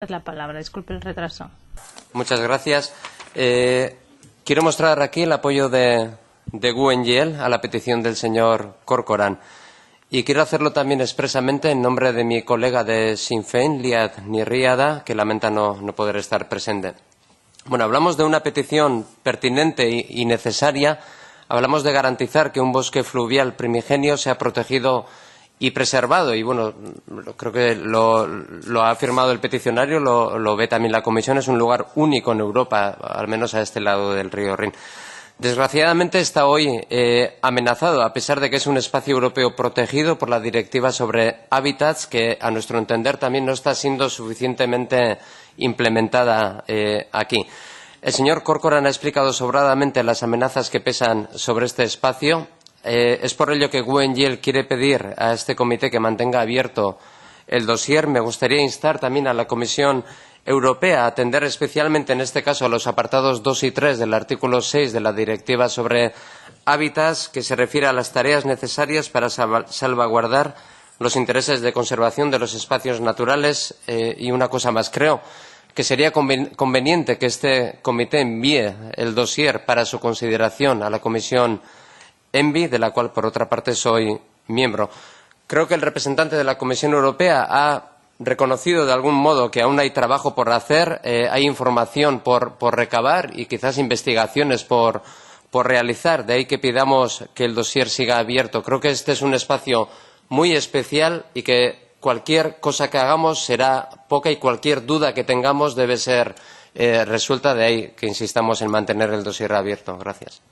La palabra. Disculpe el retraso. Muchas gracias. Quiero mostrar aquí el apoyo de GUE NGL a la petición del señor Corcoran. Y quiero hacerlo también expresamente en nombre de mi colega de Sinn Féin, Liad Niriada, que lamenta no poder estar presente. Bueno, hablamos de una petición pertinente y necesaria. Hablamos de garantizar que un bosque fluvial primigenio sea protegido y preservado. Y bueno, creo que lo ha afirmado el peticionario, lo ve también la Comisión. Es un lugar único en Europa, al menos a este lado del río Rin. Desgraciadamente está hoy amenazado, a pesar de que es un espacio europeo protegido por la Directiva sobre Hábitats, que a nuestro entender también no está siendo suficientemente implementada aquí. El señor Corcoran ha explicado sobradamente las amenazas que pesan sobre este espacio. Es por ello que GUE NGL quiere pedir a este comité que mantenga abierto el dossier. Me gustaría instar también a la Comisión Europea a atender especialmente en este caso a los apartados 2 y 3 del artículo 6 de la Directiva sobre Hábitats, que se refiere a las tareas necesarias para salvaguardar los intereses de conservación de los espacios naturales. Y una cosa más, creo que sería conveniente que este comité envíe el dossier para su consideración a la Comisión ENVI, de la cual, por otra parte, soy miembro. Creo que el representante de la Comisión Europea ha reconocido de algún modo que aún hay trabajo por hacer, hay información por recabar y quizás investigaciones por realizar. De ahí que pidamos que el dossier siga abierto. Creo que este es un espacio muy especial y que cualquier cosa que hagamos será poca y cualquier duda que tengamos debe ser resuelta. De ahí que insistamos en mantener el dossier abierto. Gracias.